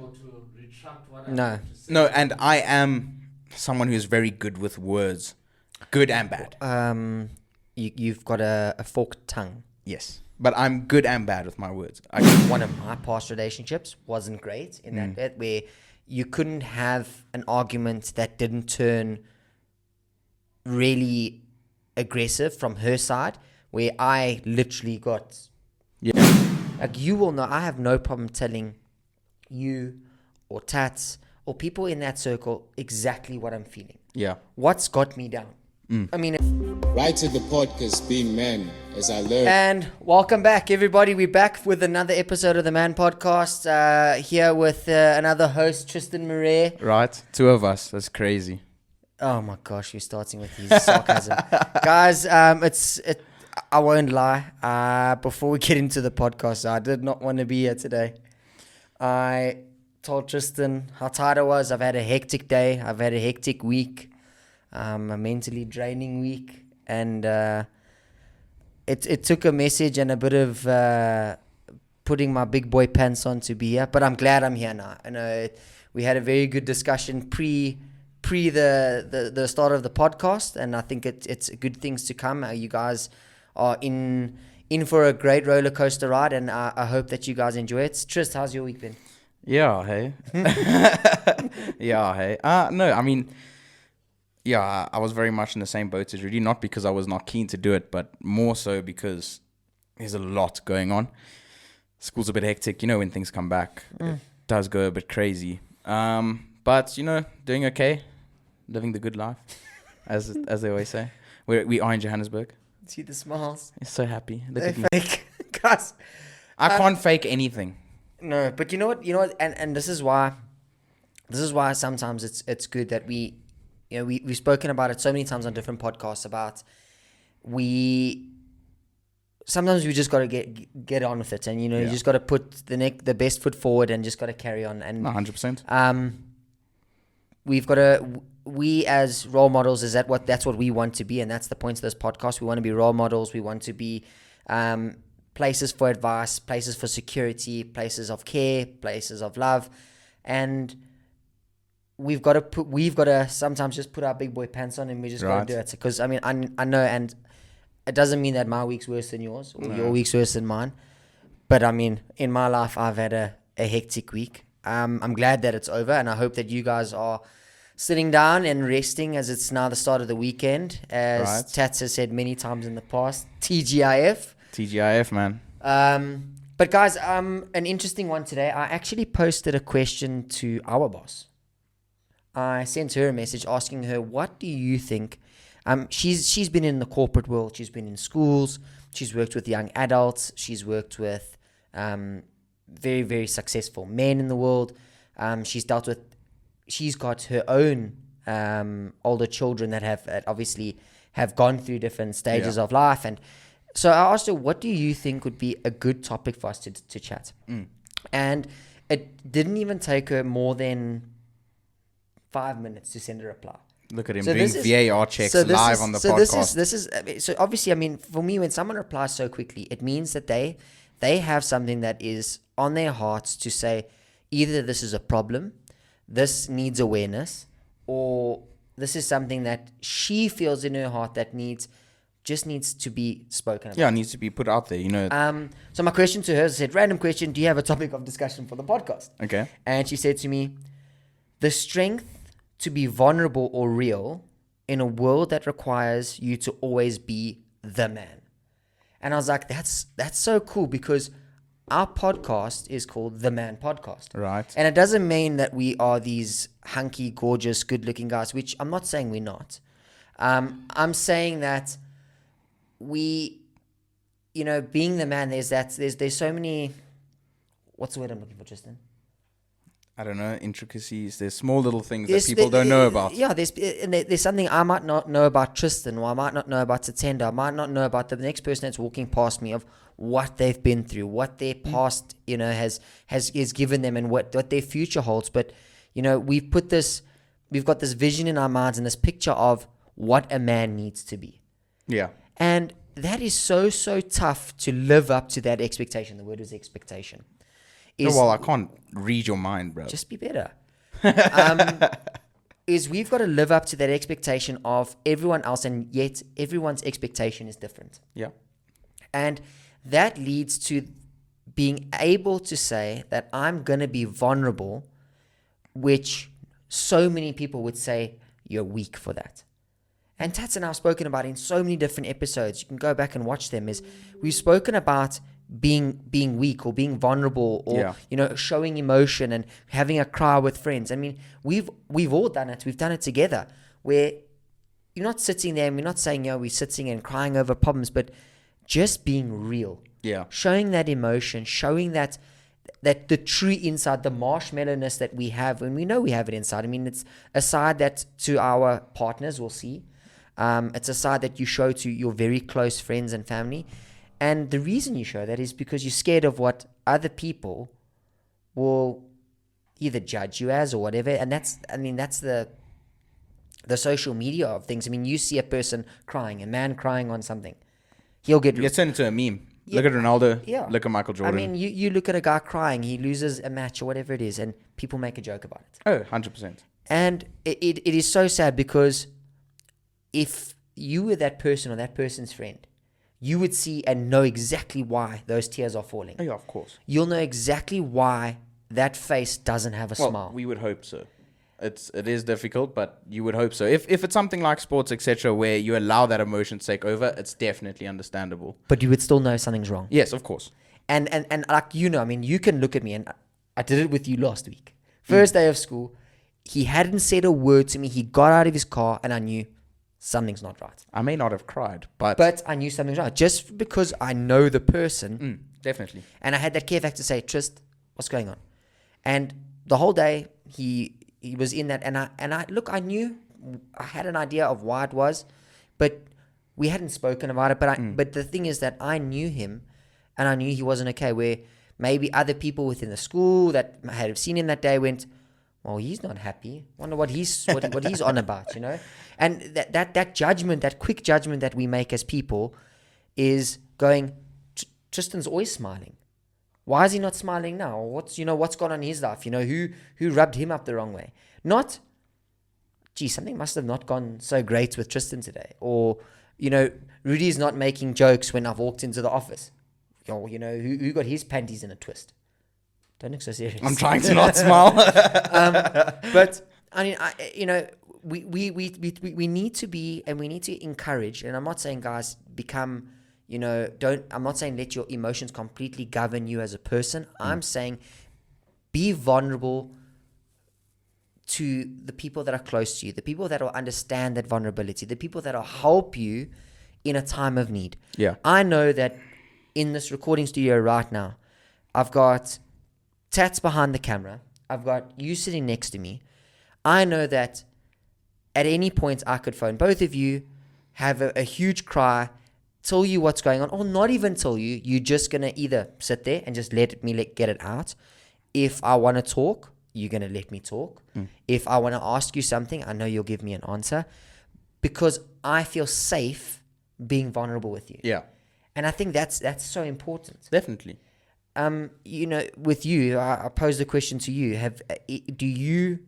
or to retract what No. I have to say. No, and I am someone who's very good with words, good and bad. You've got a forked tongue. Yes, but I'm good and bad with my words. One of my past relationships wasn't great in that bit where you couldn't have an argument that didn't turn really aggressive from her side, where I literally got... Yeah. Like, you will know, I have no problem telling you or Tats or people in that circle exactly what I'm feeling. Yeah. What's got me down. I mean... Right to the podcast, being man, as I learned. And welcome back, everybody. We're back with another episode of the Man Podcast. Here with another host, Tristan Murray. Right. Two of us. That's crazy. Oh my gosh, you're starting with his sarcasm, guys. I won't lie. Before we get into the podcast, I did not want to be here today. I told Tristan how tired I was. I've had a hectic day. I've had a hectic week. A mentally draining week, and it took a message and a bit of putting my big boy pants on to be here, but I'm glad I'm here now. I know we had a very good discussion pre the start of the podcast, and I think it's good things to come. You guys are in for a great roller coaster ride, and I hope that you guys enjoy it. Trist, how's your week been? Yeah, hey. Yeah, hey. No, I mean... Yeah, I was very much in the same boat as Rudy, not because I was not keen to do it, but more so because there's a lot going on. School's a bit hectic, you know, when things come back. It does go a bit crazy. But, you know, doing okay, living the good life, as they always say. We are in Johannesburg. See the smiles. I'm so happy. Look They're at me. fake. Guys. I can't fake anything. No, but you know what, and this is why sometimes it's good that we've spoken about it so many times on different podcasts about sometimes we just got to get on with it, and you just got to put the best foot forward and just got to carry on. And 100%. We as role models, that's what we want to be, and that's the point of this podcast. We want to be role models. We want to be places for advice, places for security, places of care, places of love, and we've got to sometimes just put our big boy pants on, and we just got to do it. Because I mean, I know, and it doesn't mean that my week's worse than yours or your week's worse than mine. But I mean, in my life, I've had a hectic week. I'm glad that it's over, and I hope that you guys are sitting down and resting as it's now the start of the weekend. As Tats has said many times in the past, TGIF. TGIF, man. But guys, an interesting one today. I actually posted a question to our boss. I sent her a message asking her, what do you think? She's been in the corporate world. She's been in schools. She's worked with young adults. She's worked with very, very successful men in the world. She's got her own older children that have gone through different stages of life. And so I asked her, what do you think would be a good topic for us to chat? And it didn't even take her more than 5 minutes to send a reply. Look at him doing VAR checks live on the podcast. So obviously, I mean, for me, when someone replies so quickly, it means that they have something that is on their hearts to say, either this is a problem, this needs awareness, or this is something that she feels in her heart that just needs to be spoken about. Yeah, it needs to be put out there, you know. So my question to her, I said, random question, do you have a topic of discussion for the podcast? Okay. And she said to me, the strength to be vulnerable or real in a world that requires you to always be the man. And I was like, that's so cool, because our podcast is called The Man Podcast. Right. And it doesn't mean that we are these hunky, gorgeous, good-looking guys, which I'm not saying we're not. I'm saying that we, being the man, there's so many, what's the word I'm looking for, Tristan? I don't know, intricacies. There's small little things that people don't know about. Yeah, there's something I might not know about Tristan, or I might not know about Tatenda. I might not know about the next person that's walking past me, of what they've been through, what their past, has given them, and what their future holds. But, we've got this vision in our minds and this picture of what a man needs to be. Yeah. And that is so, so tough to live up to that expectation. The word is expectation. is well, I can't read your mind, bro. just be better. Is we've got to live up to that expectation of everyone else, and yet everyone's expectation is different. Yeah. And that leads to being able to say that I'm going to be vulnerable, which so many people would say you're weak for that. And Tats and I have spoken about in so many different episodes. You can go back and watch them. Is we've spoken about being weak or being vulnerable or showing emotion and having a cry with friends. I mean, we've all done it. We've done it together, where you're not sitting there and we're not saying we're sitting and crying over problems, but just being real. Yeah. Showing that emotion, showing that the true inside, the marshmallowness that we have, and we know we have it inside. I mean, it's a side that to our partners we'll see. It's a side that you show to your very close friends and family. And the reason you show that is because you're scared of what other people will either judge you as or whatever. And that's the social media of things. I mean, you see a person crying, a man crying on something. He'll get... It's turned into a meme. Look at Ronaldo. Look at Michael Jordan. I mean, you look at a guy crying, he loses a match or whatever it is, and people make a joke about it. Oh, 100%. And it is so sad, because if you were that person or that person's friend, you would see and know exactly why those tears are falling. Oh, yeah, of course. You'll know exactly why that face doesn't have a smile. We would hope so. It is difficult, but you would hope so. If it's something like sports, etc., where you allow that emotion to take over, it's definitely understandable. But you would still know something's wrong. Yes, of course. And like, I mean, you can look at me, and I did it with you last week. First day of school, he hadn't said a word to me. He got out of his car, and I knew something's not right. I may not have cried, but I knew something's right. Just because I know the person. Definitely. And I had that care factor to say, Trist, what's going on? And the whole day, he was in that, and I knew, I had an idea of why it was, but we hadn't spoken about it. But the thing is that I knew him, and I knew he wasn't okay. Where maybe other people within the school that had seen him that day went, well, he's not happy. Wonder what he's what he's on about, And that judgment, that quick judgment that we make as people, is going, Tristan's always smiling. Why is he not smiling now? What's gone on in his life? Who rubbed him up the wrong way? Not, gee, something must have not gone so great with Tristan today. Or, Rudy's not making jokes when I've walked into the office. Or, who got his panties in a twist? Don't look so serious. I'm trying to not smile. But I mean, we need to be, and we need to encourage. And I'm not saying, guys, become... I'm not saying let your emotions completely govern you as a person. I'm saying be vulnerable to the people that are close to you, the people that will understand that vulnerability, the people that will help you in a time of need. Yeah. I know that in this recording studio right now, I've got Tats behind the camera. I've got you sitting next to me. I know that at any point I could phone both of you, have a huge cry, tell you what's going on, or not even tell you. You're just going to either sit there and just let me get it out. If I want to talk, you're going to let me talk. If I want to ask you something, I know you'll give me an answer, because I feel safe being vulnerable with you. Yeah. And I think that's so important. Definitely. With you, I pose the question to you. Do you,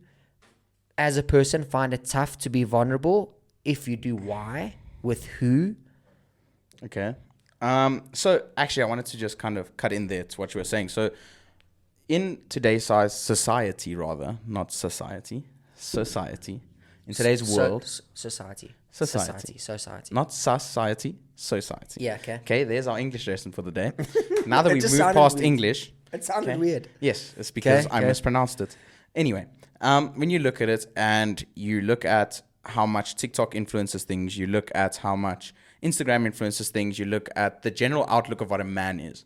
as a person, find it tough to be vulnerable? If you do, why? With who? Okay. So actually, I wanted to just kind of cut in there to what you were saying. So in today's society, rather, not society, in today's world. Society. Not society, society. Yeah, okay. Okay, there's our English lesson for the day. Now that It we've just moved sounded past weird. English. It sounded weird. Yes, it's because I okay. mispronounced it. Anyway, when you look at it and you look at how much TikTok influences things, you look at how much Instagram influences things, you look at the general outlook of what a man is,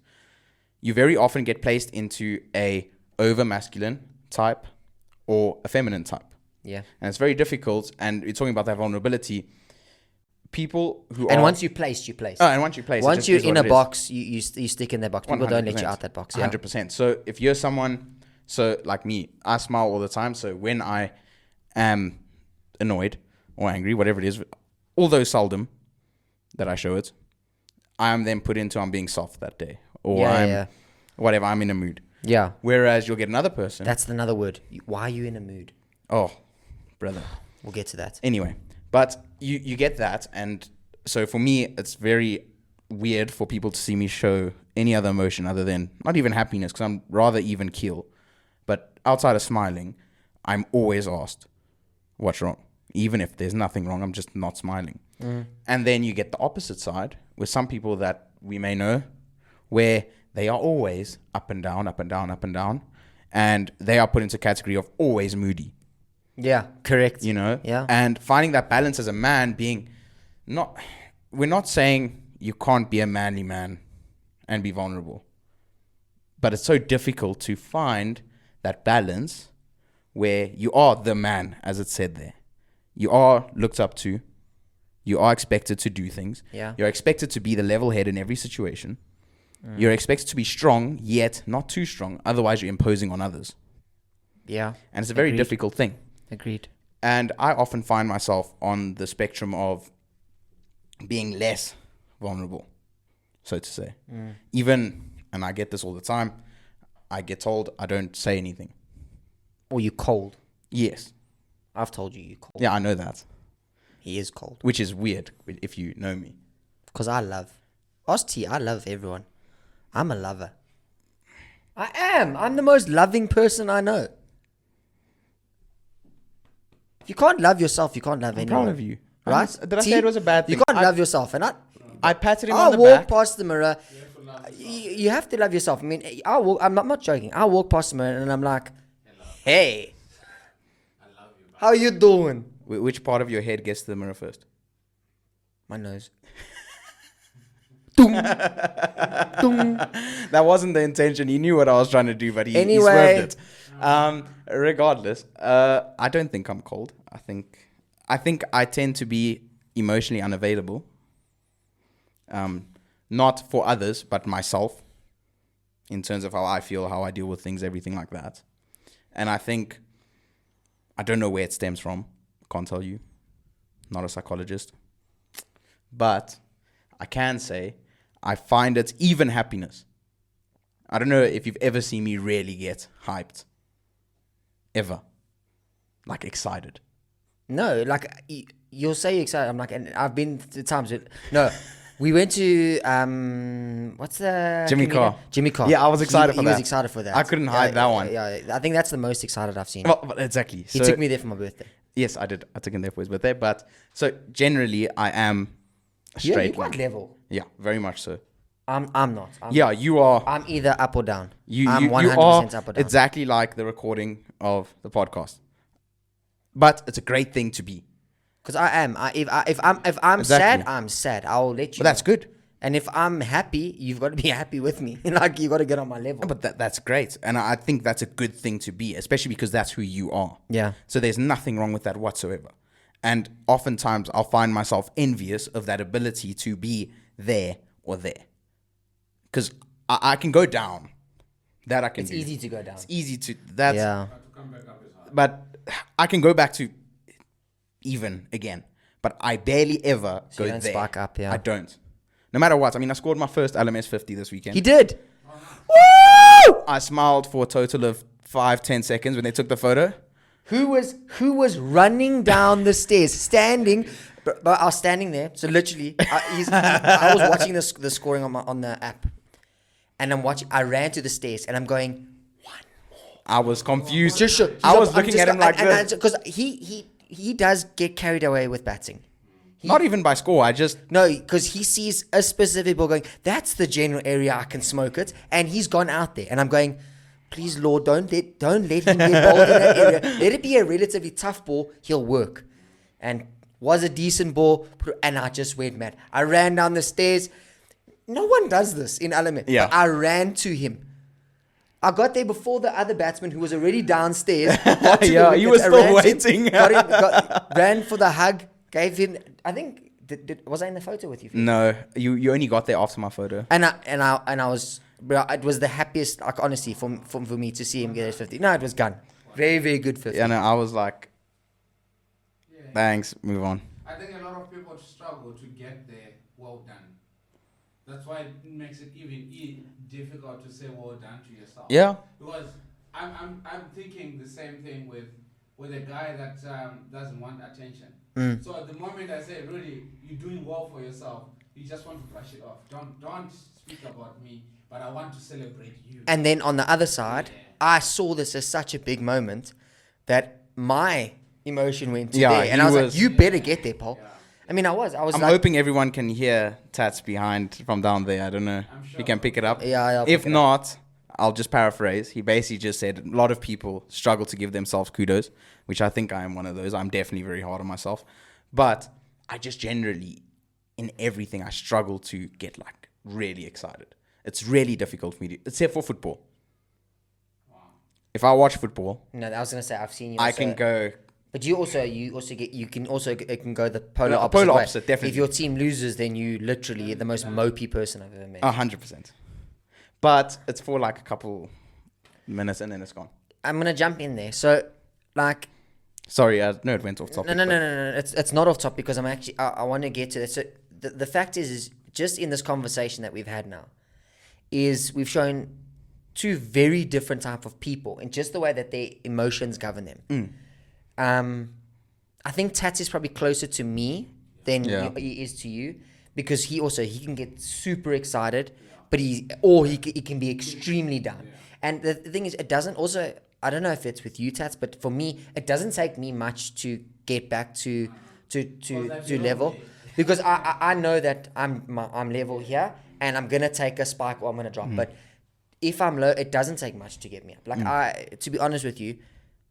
you very often get placed into a over masculine type or a feminine type. Yeah. And it's very difficult, and you're talking about that vulnerability. People who And are... once you place, you place. Oh, and once you place... it Once just you're is in what a it is. box, you stick in that box. People don't let you 100%. out that box. Yeah. 100%. So if you're someone... So like me, I smile all the time. So when I am annoyed or angry, whatever it is, although seldom that I show it, I am then put into I'm being soft that day. Or whatever, I'm in a mood. Yeah. Whereas you'll get another person. That's another word. Why are you in a mood? Oh, brother. We'll get to that. Anyway, but you get that. And so for me, it's very weird for people to see me show any other emotion other than not even happiness, because I'm rather even keel. But outside of smiling, I'm always asked, what's wrong? Even if there's nothing wrong, I'm just not smiling. And then you get the opposite side with some people that we may know, where they are always up and down, up and down, up and down. And they are put into category of always moody. Yeah, correct. You know? Yeah. And finding that balance as a man being we're not saying you can't be a manly man and be vulnerable. But it's so difficult to find that balance where you are the man, as it said there. You are looked up to. You are expected to do things. Yeah. You're expected to be the level head in every situation. You're expected to be strong, yet not too strong. Otherwise, you're imposing on others. Yeah. And it's a very Agreed. difficult thing. Agreed. And I often find myself on the spectrum of being less vulnerable, so to say. Even, and I get this all the time, I get told I don't say anything. Or you cold. Yes. I've told you cold. Yeah, I know that. He is cold. Which is weird if you know me. Because I love. Osti, I love everyone. I'm a lover. I am. I'm the most loving person I know. If you can't love yourself, you can't love I'm anyone. proud of you. Right? Did I say it was a bad thing? You can't love yourself. And I patted him I'll on the walk back. past the mirror. You have to love yourself. I mean, I'm not joking. I'll walk past the mirror and I'm like, hey, how you doing? Which part of your head gets to the mirror first? My nose. Dum. Dum. That wasn't the intention. He knew what I was trying to do, but he Anyway. swerved it. Regardless, I don't think I'm cold. I think I tend to be emotionally unavailable. Not for others, but myself. In terms of how I feel, how I deal with things, everything like that. And I think, I don't know where it stems from. Can't tell you. Not a psychologist. But I can say I find it even happiness. I don't know if you've ever seen me really get hyped. Ever. Like excited. No, like you'll say you're excited. I'm like, and I've been to times. No, we went to what's the Jimmy comedian? Carr. Jimmy Carr. Yeah, I was excited for He that. was excited for that. I couldn't hide that one. Yeah, I think that's the most excited I've seen. Well, exactly. He took me there for my birthday. Yes, I did. I took him there for his birthday. But so generally, I am a Yeah, straight you're quite man. level. Yeah, very much so. I'm not. Yeah, you are. I'm either up or down. You I'm you 100% are up or down. exactly like the recording of the podcast. But it's a great thing to be. Because I am. If I'm Exactly. sad, I'm sad. I'll let you. But that's know. good. And if I'm happy, you've got to be happy with me. Like you got to get on my level. But that's great. And I think that's a good thing to be, especially because that's who you are. Yeah. So there's nothing wrong with that whatsoever. And oftentimes I'll find myself envious of that ability to be there or there. Because I can go down. That I can It's do. easy to go down. It's easy to, that's, Yeah. but I can go back to even again. But I barely ever So go you don't there. spark up, yeah. I don't. No matter what. I mean, I scored my first LMS 50 this weekend. He did. Woo! I smiled for a total of 5-10 seconds when they took the photo. Who was running down the stairs, standing? But I was standing there, so literally, I was watching the scoring on the app, and I'm watching. I ran to the stairs, and I'm going. I was confused. Just sure. I was looking at him like this. Because he does get carried away with batting. Not even by score. I just No, because he sees a specific ball going, that's the general area I can smoke it. And he's gone out there. And I'm going, please, Lord, don't let him get bowled in that area. Let it be a relatively tough ball. He'll work. And was a decent ball. And I just went mad. I ran down the stairs. No one does this in Element. Yeah. But I ran to him. I got there before the other batsman who was already downstairs. Got to Yeah, the he wicket, was I still ran to him, waiting. ran for the hug. Gave him, I think, was I in the photo with you? no. You only got there after my photo. And I was, bro, it was the happiest, like honestly, for me to see him get his 50. No, it was gone. Very, very good 50. Yeah, no, I was like, thanks, move on. I think a lot of people struggle to get there well done. That's why it makes it even difficult to say well done to yourself. Yeah. Because I'm thinking the same thing with a guy that doesn't want attention. So at the moment I say, Rudy, you're doing well for yourself. You just want to brush it off. Don't speak about me, but I want to celebrate you. And then on the other side, Yeah. I saw this as such a big moment that my emotion went to Yeah, there. And he I was like, was- you better get there, Paul. Yeah. I mean, I was I'm like, hoping everyone can hear Tats behind from down there. I don't know I'm if sure. you can pick it up. Yeah, I'll If pick it up. not, I'll just paraphrase. He basically just said a lot of people struggle to give themselves kudos, which I think I am one of those. I'm definitely very hard on myself. But I just generally, in everything, I struggle to get like really excited. It's really difficult for me to, except for football. If I watch football, no, I was going to say, I've seen you. I also- can go. But you can go the polar No, opposite. polar way. opposite, definitely. If your team loses, then you literally are the most mopey person I've ever met. 100%. But it's for like a couple minutes and then it's gone. I'm gonna jump in there. So, like, Sorry, I know it went off topic. no. It's not off topic because I'm actually I want to get to it. So the fact is just in this conversation that we've had now, is we've shown two very different type of people and just the way that their emotions govern them. I think Tats is probably closer to me than Yeah. he is to you because he can get super excited, but he can be extremely down. And the thing is, it doesn't also. I don't know if it's with you, Tats, but for me, it doesn't take me much to get back to level, because I know that I'm level here and I'm gonna take a spike or I'm gonna drop. But if I'm low, it doesn't take much to get me up. Like to be honest with you,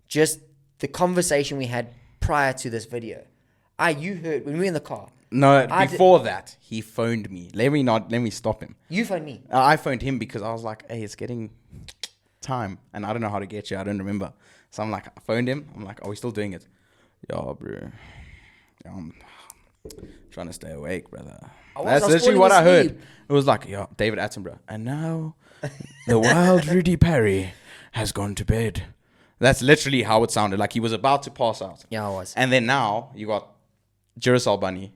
just the conversation we had prior to this video, you heard when we were in the car. No, I before that, he phoned me. Let me stop him. You phoned me. I phoned him because I was like, hey, it's getting time and I don't know how to get you. I don't remember. So I'm like, I phoned him. I'm like, are we still doing it? Yeah, bro. Yeah, I'm trying to stay awake, brother. That's was literally falling what I heard. asleep. It was like, yeah, David Attenborough. And now the wild Rudy Perry has gone to bed. That's literally how it sounded. Like he was about to pass out. Yeah, I was. And then now you got Duracell Bunny.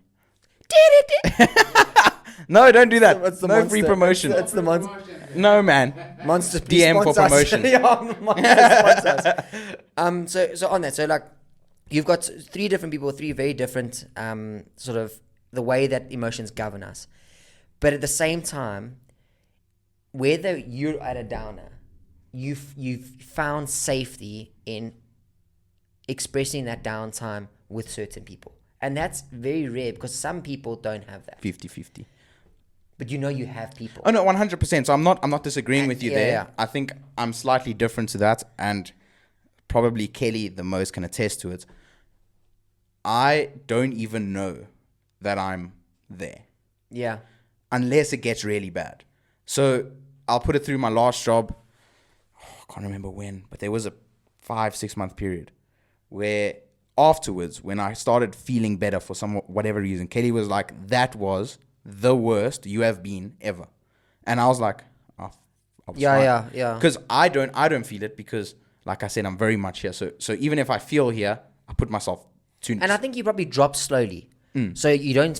No, don't do that. What's the no monster? free promotion. It's the monster. No, man. Monster, please DM for sponsor us. promotion. Yeah, Monster sponsor us. So on that, so like, you've got three different people, three very different sort of the way that emotions govern us. But at the same time, whether you're at a downer, you've found safety in expressing that downtime with certain people. And that's very rare because some people don't have that. 50-50. But you have people. Oh no, 100%. So I'm not disagreeing with you Yeah, there. yeah. I think I'm slightly different to that, and probably Kelly the most can attest to it. I don't even know that I'm there Yeah. unless it gets really bad. So I'll put it through my last job. I can't remember when, but there was a 5-6 month period where afterwards, when I started feeling better for whatever reason, Kelly was like, "That was the worst you have been ever," and I was like, "Oh, I was fine." Yeah. Because I don't feel it because, like I said, I'm very much here. So even if I feel here, I put myself to. And I think you probably drop slowly. So you don't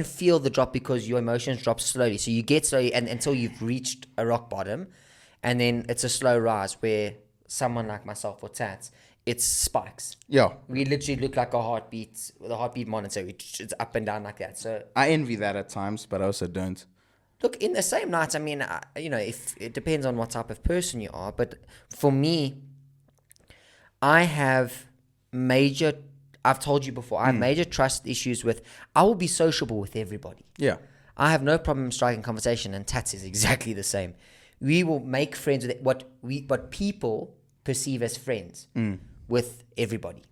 feel the drop because your emotions drop slowly. So you get slowly and until you've reached a rock bottom, and then it's a slow rise where someone like myself or Tats, it spikes. Yeah, We literally look like a heartbeat with a heartbeat monitor. It's up and down like that. So I envy that at times, but I also don't. look, in the same night, I mean, if it depends on what type of person you are. But for me, I've told you before, I have major trust issues with, I will be sociable with everybody. Yeah, I have no problem striking conversation, and Tats is exactly the same. We will make friends with what people perceive as friends with everybody.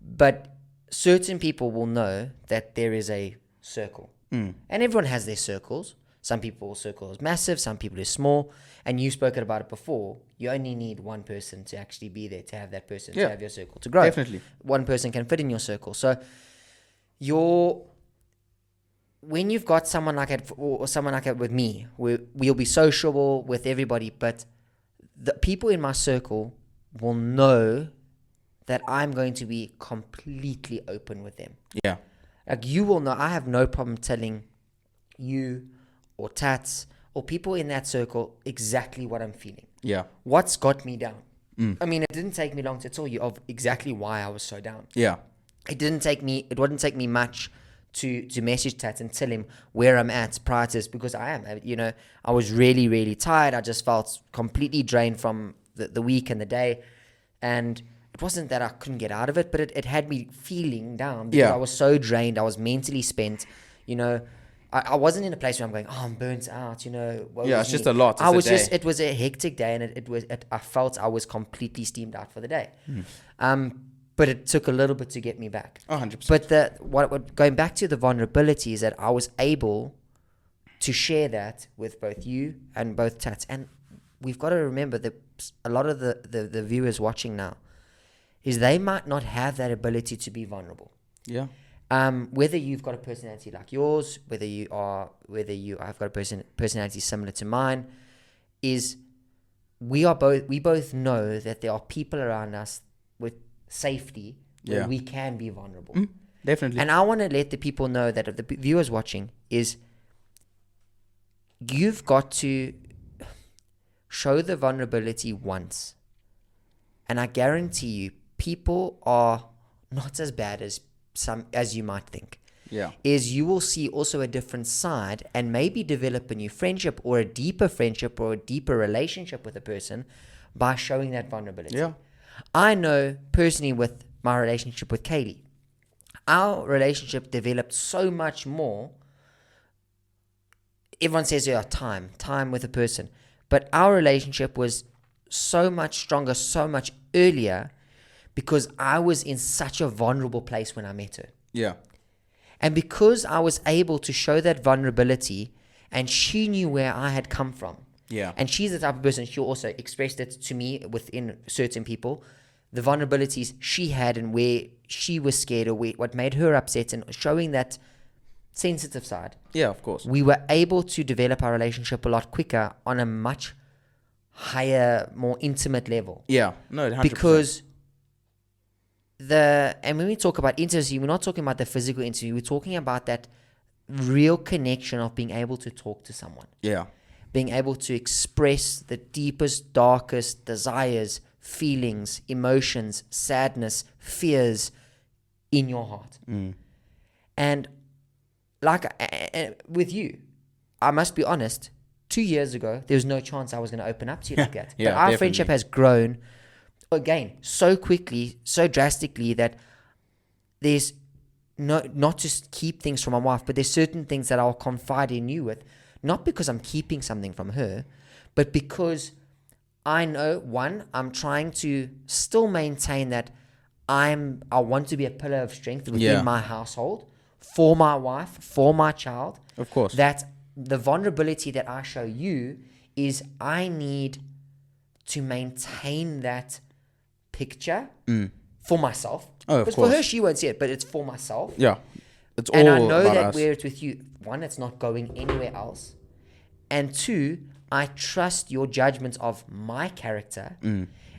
But certain people will know that there is a circle. And everyone has their circles. Some people's circle is massive, some people is small. And you've spoken about it before. You only need one person to actually be there, to have that person, Yeah, to have your circle to grow. definitely. One person can fit in your circle. So when you've got someone like it, or someone like it with me, we'll be sociable with everybody, but the people in my circle will know that I'm going to be completely open with them. yeah, Like, you will know, I have no problem telling you or Tats or people in that circle exactly what I'm feeling. Yeah. What's got me down? I mean, it didn't take me long to tell you of exactly why I was so down. Yeah. It wouldn't take me much to message Tats and tell him where I'm at prior to this, because I was really, really tired. I just felt completely drained from the week and the day. And it wasn't that I couldn't get out of it, but it had me feeling down because I was so drained. I was mentally spent. I wasn't in a place where I'm going, I'm burnt out, It's just a lot. It was a hectic day, and I felt I was completely steamed out for the day. But it took a little bit to get me back. 100%. But going back to the vulnerability is that I was able to share that with both you and both Tats. And we've got to remember that a lot of the viewers watching now is they might not have that ability to be vulnerable. Yeah. Whether you've got a personality like yours, whether you have got a personality similar to mine, is we both know that there are people around us with safety where we can be vulnerable. Definitely. And I want to let the people know that the viewers watching is you've got to show the vulnerability once. And I guarantee you, people are not as bad as you might think. Yeah. Is you will see also a different side and maybe develop a new friendship or a deeper friendship or a deeper relationship with a person by showing that vulnerability. Yeah. I know personally with my relationship with Kaylee, our relationship developed so much more. Everyone says, time with a person. But our relationship was so much stronger, so much earlier because I was in such a vulnerable place when I met her. Yeah. And because I was able to show that vulnerability and she knew where I had come from. Yeah. And she's the type of person, she also expressed it to me within certain people, the vulnerabilities she had and where she was scared or what made her upset, and showing that sensitive side. Yeah, of course. We were able to develop our relationship a lot quicker on a much higher, more intimate level. Yeah. No, 100%. Because and when we talk about intimacy, we're not talking about the physical intimacy, we're talking about that real connection of being able to talk to someone. Yeah. Being able to express the deepest, darkest desires, feelings, emotions, sadness, fears in your heart. And with you, I must be honest, 2 years ago, there was no chance I was going to open up to you like that. Yeah, but our friendship has grown, again, so quickly, so drastically that there's not just keep things from my wife, but there's certain things that I'll confide in you with, not because I'm keeping something from her, but because I know, one, I'm trying to still maintain that I want to be a pillar of strength within my household, for my wife, for my child. Of course. That the vulnerability that I show you is I need to maintain that picture for myself. Oh, of because course. for her, she won't see it, but it's for myself. Yeah. It's all And I know about that us. where it's with you, one, it's not going anywhere else. And two, I trust your judgment of my character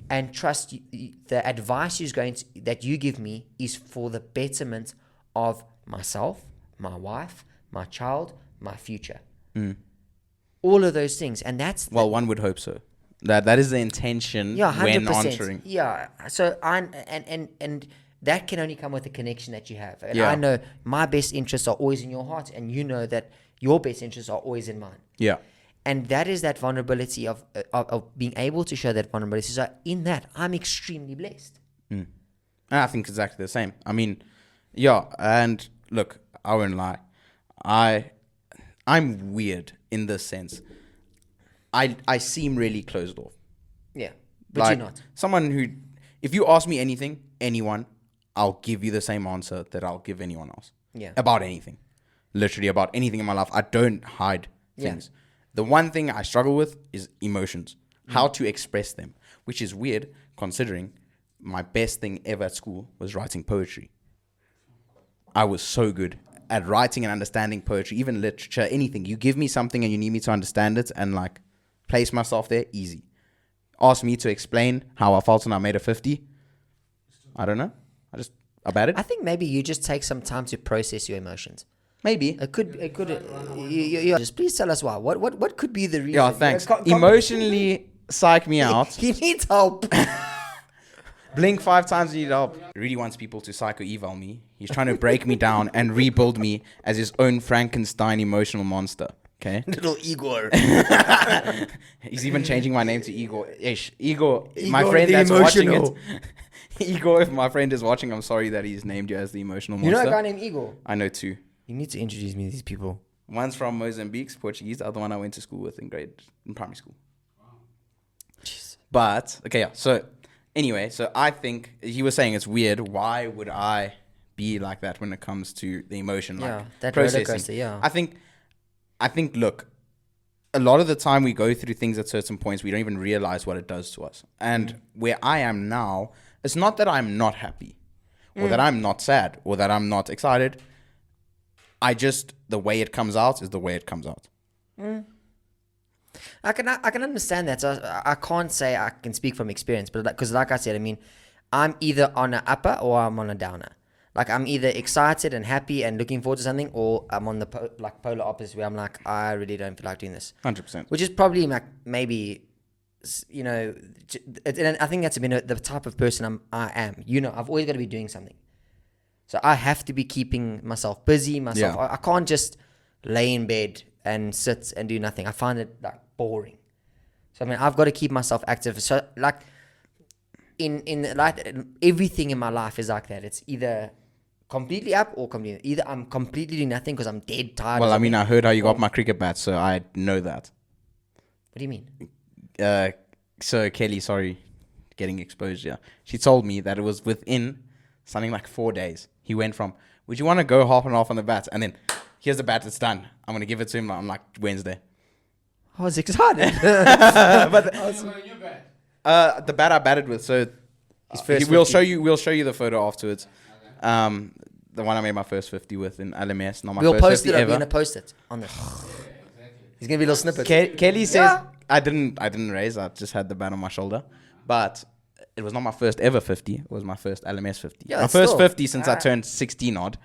and trust the advice that you give me is for the betterment of myself, my wife, my child, my future. All of those things. And that's... Well, one would hope so. That is the intention when 100%. answering. Yeah. So and that can only come with the connection that you have. And Yeah. I know my best interests are always in your heart, and you know that your best interests are always in mine. Yeah. And that is that vulnerability of being able to show that vulnerability. So in that, I'm extremely blessed. And I think exactly the same. I mean, yeah, and look, I won't lie. I'm weird in this sense. I seem really closed off. Yeah. But Like, you're not. Someone who, if you ask me anyone, I'll give you the same answer that I'll give anyone else. Yeah. About anything. Literally about anything in my life. I don't hide things. The one thing I struggle with is emotions. How to express them. Which is weird considering my best thing ever at school was writing poetry. I was so good at writing and understanding poetry, even literature, anything. You give me something and you need me to understand it and like place myself there, easy. Ask me to explain how I felt when I made a 50. I don't know. I bet it. I think maybe you just take some time to process your emotions. Maybe. It could. Just please tell us why. What could be the reason? Yeah, thanks. Emotionally psych me out. He needs help. Blink 5 times, you need help. Really wants people to psycho eval me. He's trying to break me down and rebuild me as his own Frankenstein emotional monster. Okay. Little Igor. He's even changing my name to Igor. Ish. Igor, my Igor friend the that's emotional. watching it. Igor, if my friend is watching, I'm sorry that he's named you as the emotional You monster. know a guy named Igor? I know 2. You need to introduce me to these people. One's from Mozambique, Portuguese. The other one I went to school with in primary school. Jeez. But okay, yeah. So anyway, so I think he was saying it's weird. Why would I be like that when it comes to the emotion, Yeah, like that roller processing? coaster, yeah. I think. Look, a lot of the time we go through things at certain points, we don't even realize what it does to us. And where I am now, it's not that I'm not happy, or that I'm not sad, or that I'm not excited. The way it comes out is the way it comes out. I can understand that. So I can't say I can speak from experience, but because like I said, I mean, I'm either on an upper or I'm on a downer. Like I'm either excited and happy and looking forward to something, or I'm on the polar opposite where I'm like, I really don't feel like doing this. 100%. Which is probably like maybe, you know, and I think that's been the type of person I am. You know, I've always got to be doing something. So I have to be keeping myself busy. Yeah. I can't just lay in bed and sit and do nothing. I find it like boring. So I mean, I've got to keep myself active. So like everything in my life is like that. It's either completely up or completely. Either I'm completely doing nothing because I'm dead tired. Well, I mean, I heard how you got my cricket bat, so I know that. What do you mean? So Kelly, sorry, getting exposed. Yeah, she told me that it was within something like 4 days. He went from, would you want to go half and half on the bat? And then, here's the bat, it's done. I'm going to give it to him on like Wednesday. I was excited. The bat I batted with, so first we'll 50. we'll show you the photo afterwards. The one I made my first 50 with in LMS, not my We'll first post 50 it. We're ever. gonna post it on this. He's gonna be a little snippet. Kelly says I didn't raise. I just had the bat on my shoulder, but it was not my first ever 50. It was my first LMS 50. Yeah, my it's first still- 50 since I turned 16 odd.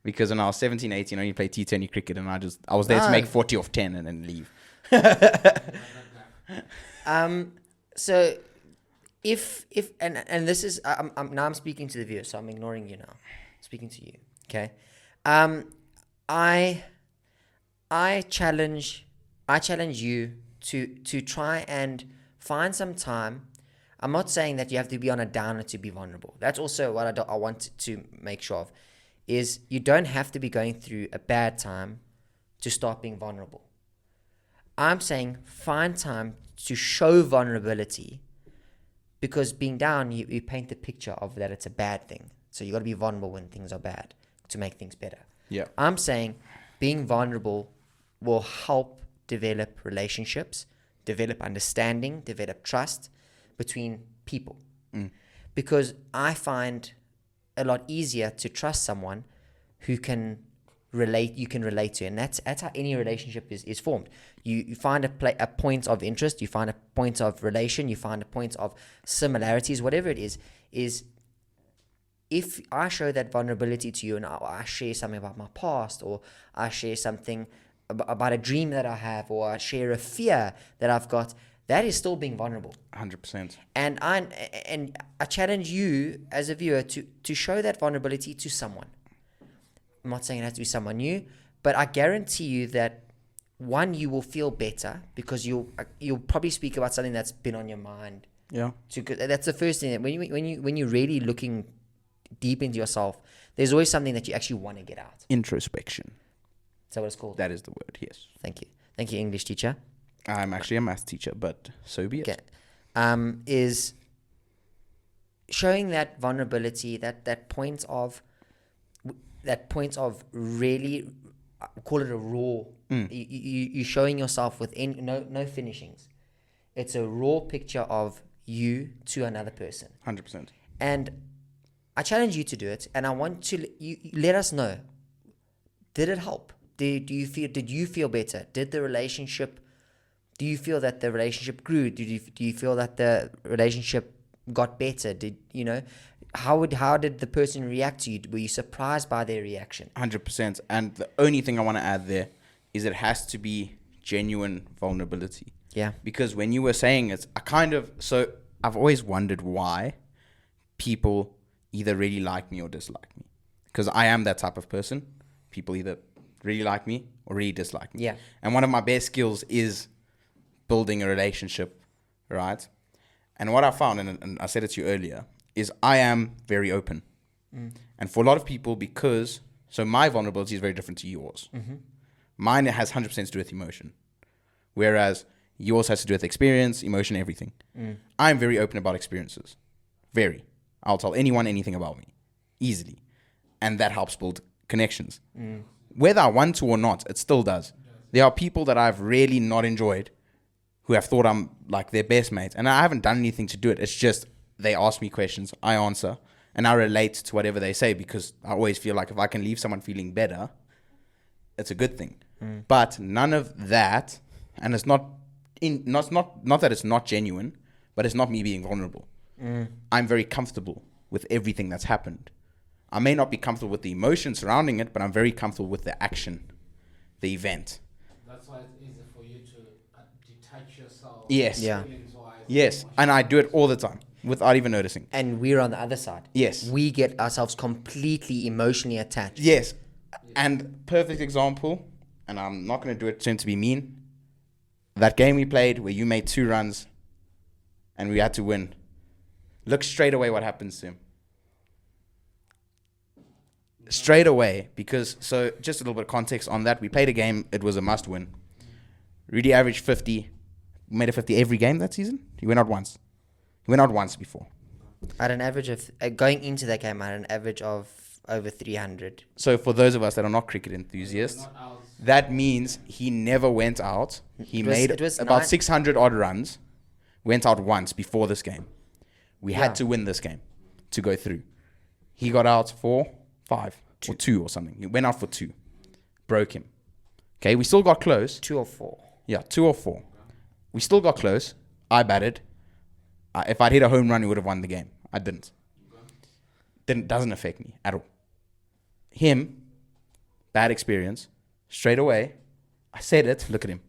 Because when I was 17, 18, I only played T20 cricket, and I was there to No. make 40 off 10 and then leave. So if and this is I'm speaking to the viewer, so I'm ignoring you now. I'm speaking to you. Okay. I challenge you to try and find some time. I'm not saying that you have to be on a downer to be vulnerable. That's also what I want to make sure of, is you don't have to be going through a bad time to start being vulnerable. I'm saying find time to show vulnerability, because being down, you paint the picture of that it's a bad thing. So you got to be vulnerable when things are bad to make things better. Yeah. I'm saying being vulnerable will help develop relationships, develop understanding, develop trust between people. Because I find a lot easier to trust someone who can relate to, and that's how any relationship is formed. You find a point of interest, you find a point of relation, you find a point of similarities, whatever it is if I show that vulnerability to you and I share something about my past, or I share something about a dream that I have, or I share a fear that I've got, that is still being vulnerable. 100%. And I challenge you as a viewer to show that vulnerability to someone. I'm not saying it has to be someone new, but I guarantee you that, one, you will feel better because you'll probably speak about something that's been on your mind. Yeah. That's the first thing. That when you're really looking deep into yourself, there's always something that you actually want to get out. Introspection. Is that what it's called? That is the word, yes. Thank you, English teacher. I'm actually a math teacher, but so be it. Okay. Is showing that vulnerability, that point of really, call it a raw. You're showing yourself within no finishings. It's a raw picture of you to another person. 100%. And I challenge you to do it, and I want to you let us know. Did it help? Did you feel better? Do you feel that the relationship grew? Do you feel that the relationship got better? Did you know? How did the person react to you? Were you surprised by their reaction? 100%. And the only thing I want to add there is it has to be genuine vulnerability. Yeah. Because when you were saying it, I've always wondered why people either really like me or dislike me. Because I am that type of person. People either really like me or really dislike me. Yeah. And one of my best skills is building a relationship, right? And what I found, and I said it to you earlier, is I am very open. And for a lot of people, so my vulnerability is very different to yours. Mine has 100% to do with emotion, whereas yours has to do with experience, emotion, everything. I'm very open about experiences. Very. I'll tell anyone anything about me, easily. And that helps build connections. Whether I want to or not, it still does. There are people that I've really not enjoyed who have thought I'm like their best mate. And I haven't done anything to do it. It's just they ask me questions, I answer, and I relate to whatever they say because I always feel like if I can leave someone feeling better, it's a good thing. But none of that, and it's not that it's not genuine, but it's not me being vulnerable. I'm very comfortable with everything that's happened. I may not be comfortable with the emotion surrounding it, but I'm very comfortable with the action, the event. That's why it's easy for you to detach yourself. Yes. Yeah. feelings-wise, Yes. emotions. And I do it all the time without even noticing. And we're on the other side. Yes. We get ourselves completely emotionally attached. Yes. And perfect example, and I'm not going to do it to be mean, that game we played where you made 2 runs and we had to win. Look straight away what happens to him. Straight away, because, so just a little bit of context on that. We played a game, it was a must win. Rudy averaged 50, made a 50 every game that season. He went out once. He went out once before. I had an average of, going into that game, I had an average of over 300. So for those of us that are not cricket enthusiasts, Not ours. that means he never went out. He It was made about 9 600 odd runs, went out once before this game. We Yeah. had to win this game to go through. He got out for 5 or 2 or something. He went out for 2. Broke him. Okay, we still got close. 2 or 4. Yeah, 2 or 4. We still got close. I batted. If I'd hit a home run, we would have won the game. I didn't. Doesn't affect me at all. Him, bad experience. Straight away, I said it. Look at him.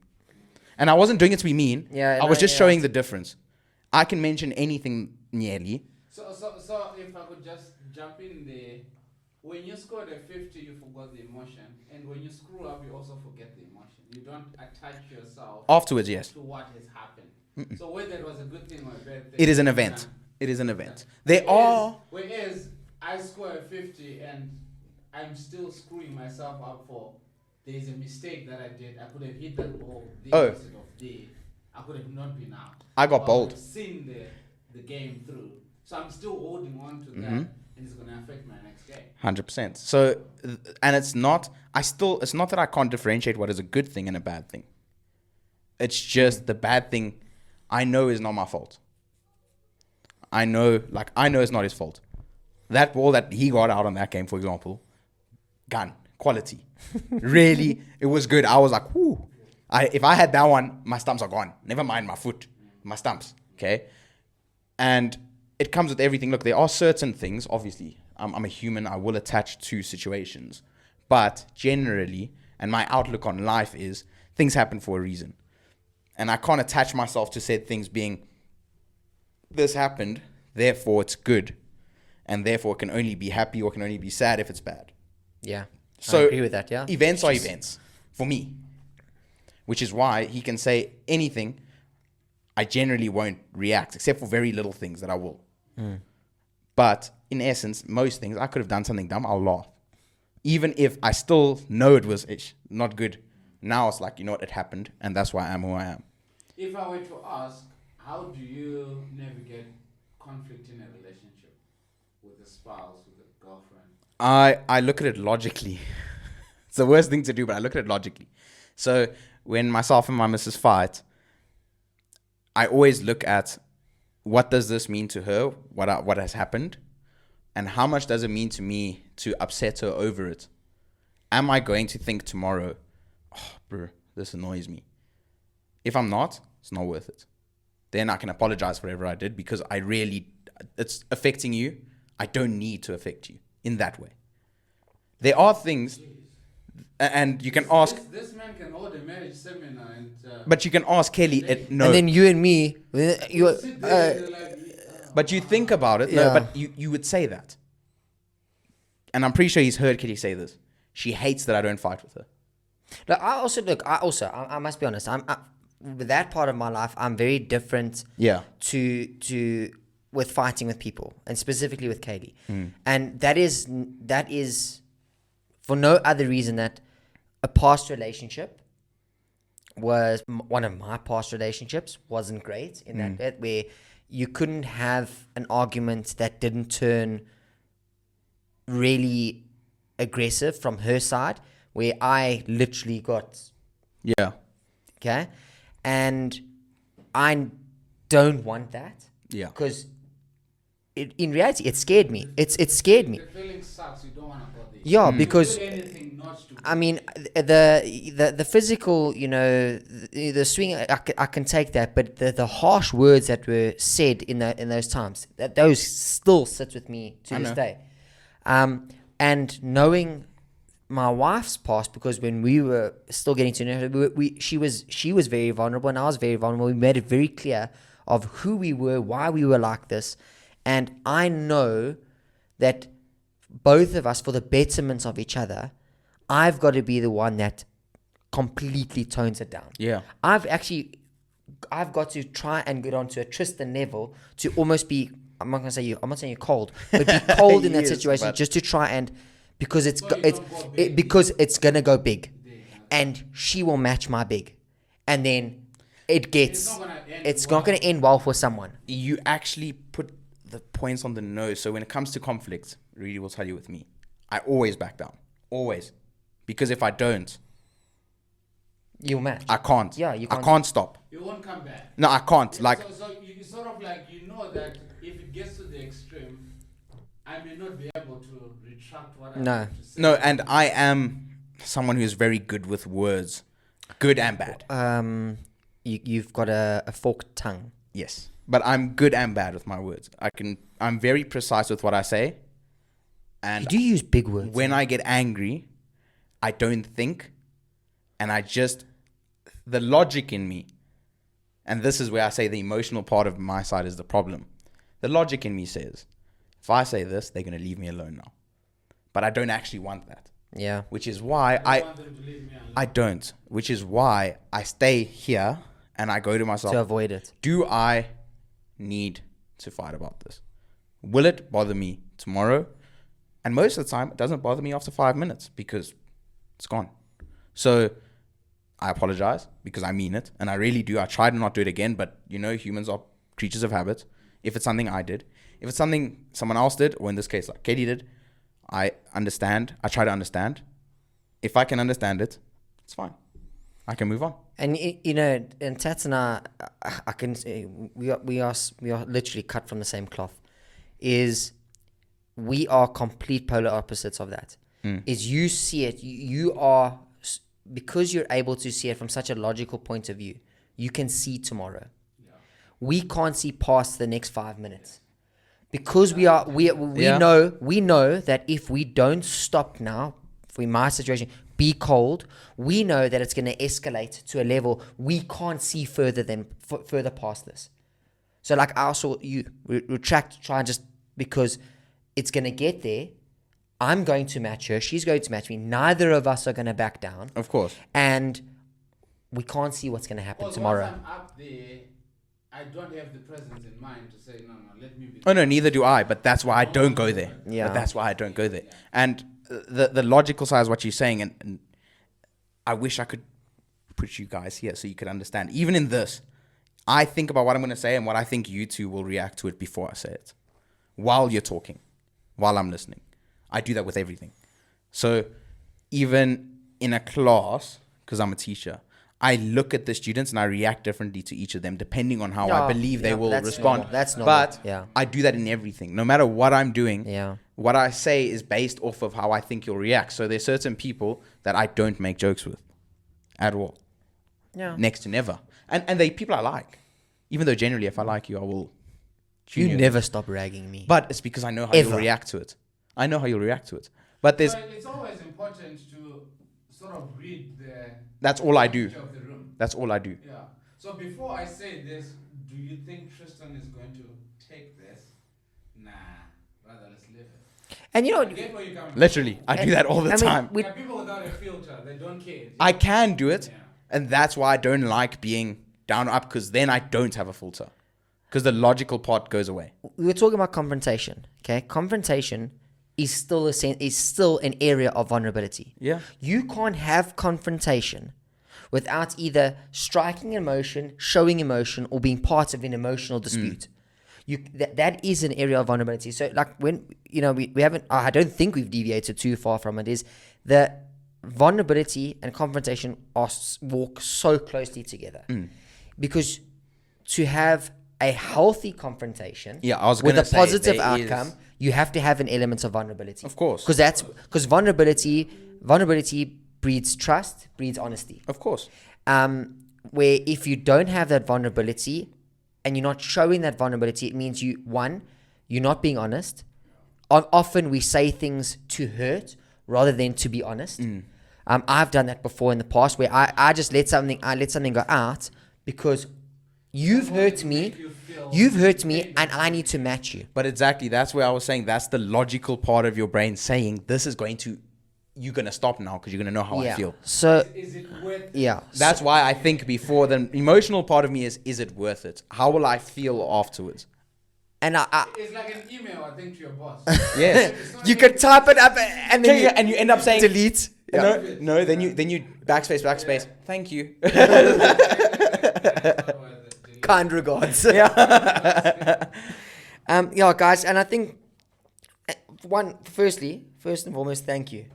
And I wasn't doing it to be mean. Yeah, I was no, just yeah. showing the difference. I can mention anything nearly. So if I could just jump in there, when you scored a 50, you forgot the emotion, and when you screw up, you also forget the emotion. You don't attach yourself Afterwards, yes. to what has happened. So whether it was a good thing or a bad thing, It is an event. It is an event. Whereas I score a 50 and I'm still screwing myself up for there's a mistake that I did. I could have hit that ball there instead of there. I could have not been out. I got Or bold. I've seen the game through. So I'm still holding on to that, and it's going to affect my next game. 100%. So, and it's not that I can't differentiate what is a good thing and a bad thing. It's just the bad thing I know is not my fault. I know it's not his fault. That ball that he got out on that game, for example, gun, quality. Really, it was good. I was like, whoo. If I had that one, my stumps are gone. Never mind my foot, my stumps, okay? And it comes with everything. Look, there are certain things, obviously, I'm a human, I will attach to situations. But generally, and my outlook on life is, things happen for a reason. And I can't attach myself to said things being, this happened, therefore it's good. And therefore it can only be happy or can only be sad if it's bad. Yeah. So I agree with that, yeah. Events are events for me. Which is why he can say anything. I generally won't react, except for very little things that I will. But in essence, most things, I could have done something dumb, I'll laugh. Even if I still know it was not good. Now it's like, you know what, it happened, and that's why I am who I am. If I were to ask, how do you navigate conflict in a relationship with a spouse, with a girlfriend? I look at it logically. It's the worst thing to do, but I look at it logically. So when myself and my missus fight, I always look at what does this mean to her, what has happened, and how much does it mean to me to upset her over it? Am I going to think tomorrow, oh, bro, this annoys me? If I'm not, it's not worth it. Then I can apologize for whatever I did because I it's affecting you, I don't need to affect you in that way. There are things, and you can ask, This man can hold a marriage seminar and. but you can ask Kelly. No, And then you and me, you. Sit there and they're like, but you think about it. Yeah. No, but you would say that. And I'm pretty sure he's heard Kelly say this. She hates that I don't fight with her. Look, I must be honest. With that part of my life, I'm very different. Yeah. To with fighting with people, and specifically with Kaylee, and that is for no other reason that a past relationship was one of my past relationships wasn't great in that bit where you couldn't have an argument that didn't turn really aggressive from her side, where I literally got Yeah. okay, and I don't want that. Yeah. Because in reality, it scared me. It scared me. the feeling sucks. You don't want to bother. Yeah, because Do anything not to. I mean, the physical, the swing, I can take that, but the harsh words that were said in those times, those still sit with me to this know. day. And knowing my wife's past, because when we were still getting to know her, she was very vulnerable and I was very vulnerable. We made it very clear of who we were, why we were like this, and I know that both of us, for the betterment of each other, I've got to be the one that completely tones it down. Yeah. I've got to try and get onto a Tristan level to almost be, I'm not saying you're cold, but be cold in that Yes, situation, but- just to try and, because So you don't go big. because it's gonna go big, and she will match my big, and then it's not gonna end well for someone. You actually put the points on the nose. So when it comes to conflict, Rudy will tell you with me, I always back down. Always. Because if I don't, You'll match. I can't. Yeah, you I can't. can't stop. You won't come back. No, I can't. Like, so you sort of like that if it gets to the extreme, I may not be able to retract what I No. have to say. no, and I am someone who is very good with words, good and bad. You've got a forked tongue. Yes, but I'm good and bad with my words. I'm very precise with what I say, and You do use big words. when I get angry, I don't think, and the logic in me, and this is where I say the emotional part of my side is the problem. The logic in me says, if I say this, they're going to leave me alone now. But I don't actually want that, Yeah. which is why I want them to leave me alone. I don't, which is why I stay here and I go to myself, To avoid it. do I need to fight about this? Will it bother me tomorrow? And most of the time, it doesn't bother me after 5 minutes because it's gone. So I apologize because I mean it. And I really do. I try to not do it again. But, humans are creatures of habit. If it's something I did, if it's something someone else did, or in this case, like Katie did, I understand. I try to understand. If I can understand it, it's fine. I can move on. And and Tats and I can say we are literally cut from the same cloth. Is we are complete polar opposites of that. Is you see it, you are, because you're able to see it from such a logical point of view. You can see tomorrow. We can't see past the next 5 minutes because we Yeah. know that if we don't stop now, for my situation, be cold, we know that it's going to escalate to a level we can't see further past this. So like I also retract, try and just, because it's going to get there. I'm going to match her. She's going to match me. Neither of us are going to back down. Of course. And we can't see what's going to happen Because tomorrow. once I'm up there, I don't have the presence in mind to say, no, let me be. Oh, no, neither do I. But that's why I don't go there. Yeah. But that's why I don't go there. And the logical side is what you're saying. And I wish I could put you guys here so you could understand. Even in this, I think about what I'm going to say and what I think you two will react to it before I say it. While you're talking, while I'm listening. I do that with everything. So even in a class, because I'm a teacher, I look at the students and I react differently to each of them depending on how I believe they will that's respond. normal. That's normal. But Yeah. I do that in everything. No matter what I'm doing, Yeah. what I say is based off of how I think you'll react. So there's certain people that I don't make jokes with at all. Yeah. Next to never. And they people I like. Even though generally if I like you, I will You Junior. never stop ragging me. But it's because I know how Ever. you'll react to it. I know how you'll react to it. But there's But it's always important to sort of read the that's all I do. temperature of the room. That's all I do. Yeah. So before I say this, do you think Tristan is going to take this? Nah. Rather, let's leave it. And you know, I get where you're coming from. Literally, I do that all the I mean, time. we- There are people without a filter. They don't care. I can do it, Yeah. and that's why I don't like being down or up, because then I don't have a filter. Because the logical part goes away. we were talking about confrontation. Okay, confrontation is still is still an area of vulnerability. Yeah. You can't have confrontation without either striking emotion, showing emotion, or being part of an emotional dispute. That is an area of vulnerability. So, like when we haven't, I don't think we've deviated too far from it. Is the vulnerability and confrontation walk so closely together, because to have a healthy confrontation, Yeah, I was with gonna a say, positive there is- outcome, you have to have an element of vulnerability. Of course. Because vulnerability breeds trust, breeds honesty. Of course. Where if you don't have that vulnerability and you're not showing that vulnerability, it means you're not being honest. Often we say things to hurt rather than to be honest. I've done that before in the past, where I just let something go out because you've hurt me, and I need to match you. But exactly, that's where I was saying that's the logical part of your brain saying this is you're going to stop now because you're going to know how I feel. So Is it worth yeah, That's why I think before the emotional part of me is it worth it? How will I feel afterwards? and It's like an email, I think, to your boss. Yes. you could type it up and then and you end up saying delete. No, then you backspace. Thank you. Kind regards. Yeah. Guys, and I think first and foremost, thank you.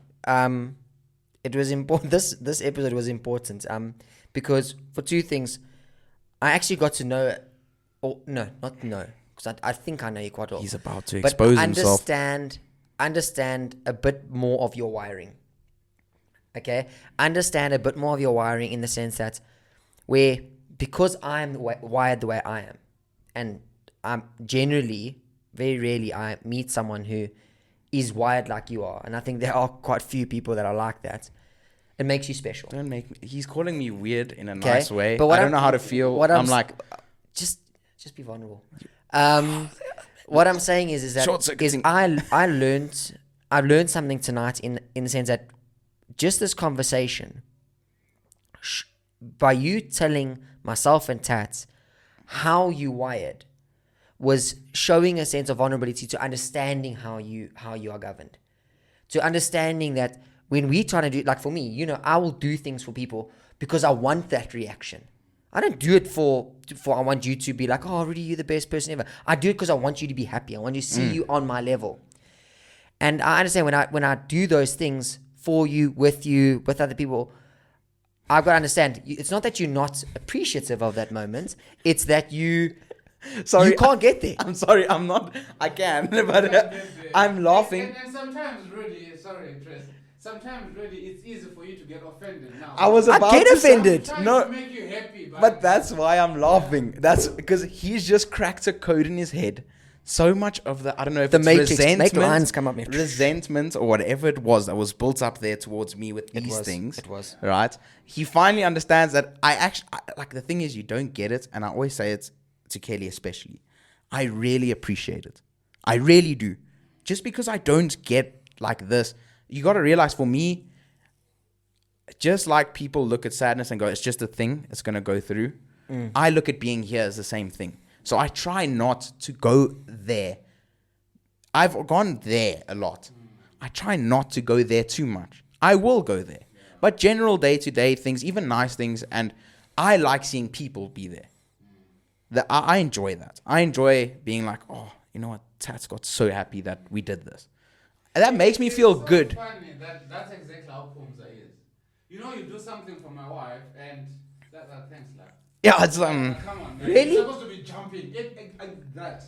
It was important. This episode was important. Because for two things, I actually got to know, not know, because I think I know you quite well. He's about to But expose himself. understand a bit more of your wiring. Okay, understand a bit more of your wiring in the sense that because I'm wired the way I am, and I'm generally, very rarely I meet someone who is wired like you are, and I think there are quite few people that are like that. It makes you special. Don't make me. He's calling me weird in a Okay, nice way. but I what don't I'm- know how to feel. what I'm I'm like, Just be vulnerable. What I'm saying is that Short-circuiting. I've learned something tonight in the sense that just this conversation, by you telling myself and Tats how you wired, was showing a sense of vulnerability to understanding how you are governed, to understanding that when we try to do, like for me, I will do things for people because I want that reaction. I don't do it for I want you to be like, oh, Rudy, you're the best person ever. I do it because I want you to be happy. I want you to see you on my level. And I understand when I do those things for you, with other people, I've got to understand. It's not that you're not appreciative of that moment. It's that you can't get there. I'm sorry, I'm not. I can, but I'm laughing. And sometimes, really, sorry, Tris. Sometimes, really, it's easy for you to get offended now. I was I about get to offended. Trying No, to make you happy, but that's why I'm laughing. That's because he's just cracked a code in his head. So much of the, I don't know if The it's Matrix, resentment, make lines come up, man. resentment or whatever it was that was built up there towards me with these was. things. It was. Right? He finally understands that like the thing is you don't get it, and I always say it to Kelly especially. I really appreciate it. I really do. Just because I don't get like this, you got to realize for me, just like people look at sadness and go, it's just a thing, it's going to go through. I look at being here as the same thing. So I try not to go there. I've gone there a lot. I try not to go there too much. I will go there. But general day-to-day things, even nice things, and I like seeing people be there. I enjoy that. I enjoy being like, oh, you know what? Tats got so happy that we did this. And that makes me feel good. Funny that's exactly how Pumza is. You do something for my wife, and thanks, love. Yeah, it's Come on, man. Really? You're supposed to be jumping. That.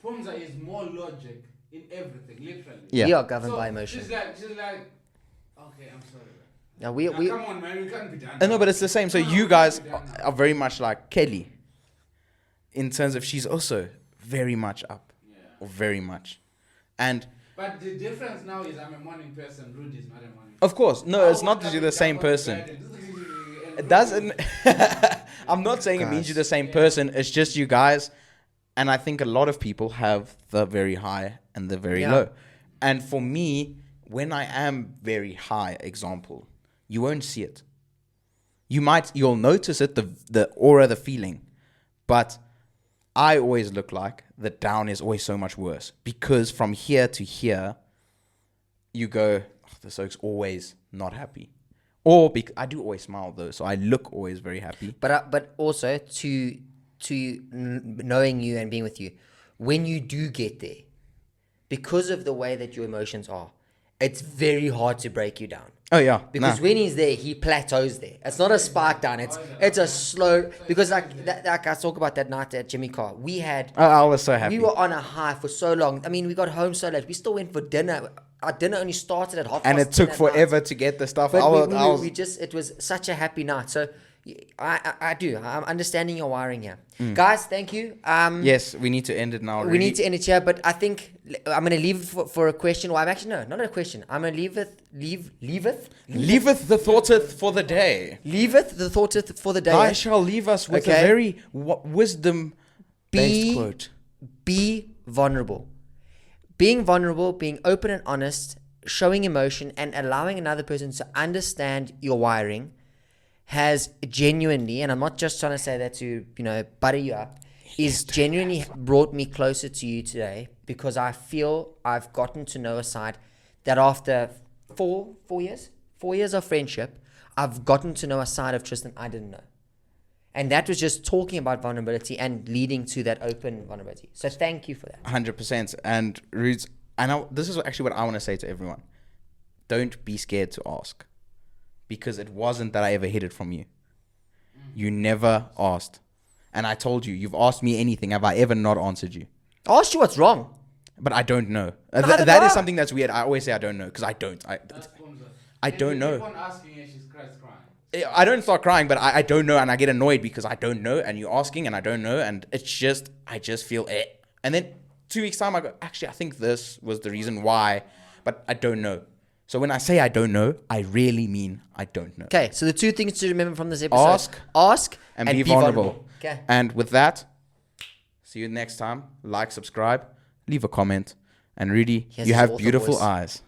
Pumza is more logic in everything, literally. Yeah. We are governed So by emotion. She's like, okay, I'm sorry. Now Now, come on, man, we can't be done. No, but it's the same. So No, you we guys can't be done now. are very much like Kelly in terms of she's also very much up, or very much, and. But the difference now is I'm a morning person. Rudy is not a morning. Of course, no, it's not that you're the same person. It doesn't. I'm not saying it means you're the same person. It's just you guys, and I think a lot of people have the very high and the very low. And for me, when I am very high, example, you won't see it. You'll notice it, the aura, the feeling, but I always look like the down is always so much worse, because from here to here, you go, oh, this oak's always not happy. Or I do always smile though, so I look always very happy. But also to knowing you and being with you, when you do get there, because of the way that your emotions are, it's very hard to break you down. Oh yeah, Because when he's there, he plateaus there. It's not a spark down. It's a slow. Because like I talk about that night at Jimmy Carr, we had. I was so happy. We were on a high for so long. I mean, we got home so late. We still went for dinner. Our dinner only started at 10:30. And it took forever to get the stuff. But it was such a happy night. So I'm understanding your wiring here. Guys, thank you. Yes, we need to end it now already. We need to end it here, but I think I'm going to leave it for a question. Well, I'm actually, no, not a question. I'm going to Leaveth the thoughteth for the day. Leaveth the thoughteth for the day. I shall leave us with a very wisdom-based quote. Be vulnerable. Being vulnerable, being open and honest, showing emotion, and allowing another person to understand your wiring has genuinely, and I'm not just trying to say that to, butter you up, is genuinely brought me closer to you today, because I feel I've gotten to know a side that after 4 years of friendship, I've gotten to know a side of Tristan I didn't know. And that was just talking about vulnerability and leading to that open vulnerability. So thank you for that. 100%. And Rudes, this is actually what I want to say to everyone. Don't be scared to ask. Because it wasn't that I ever hid it from you. You never asked. And I told you, you've asked me anything. Have I ever not answered you? I asked you what's wrong. But I don't know. That is something that's weird. I always say I don't know, because I don't. I don't know. Keep on asking and she's crying. I don't start crying, but I don't know, and I get annoyed because I don't know, and you're asking, and I don't know, and it's just, I just feel it. And then 2 weeks time, I go, actually, I think this was the reason why, but I don't know. So when I say I don't know, I really mean I don't know. Okay, so the 2 things to remember from this episode. Ask, and be vulnerable. Okay. And with that, see you next time. Like, subscribe, leave a comment, and Rudy, you have beautiful eyes.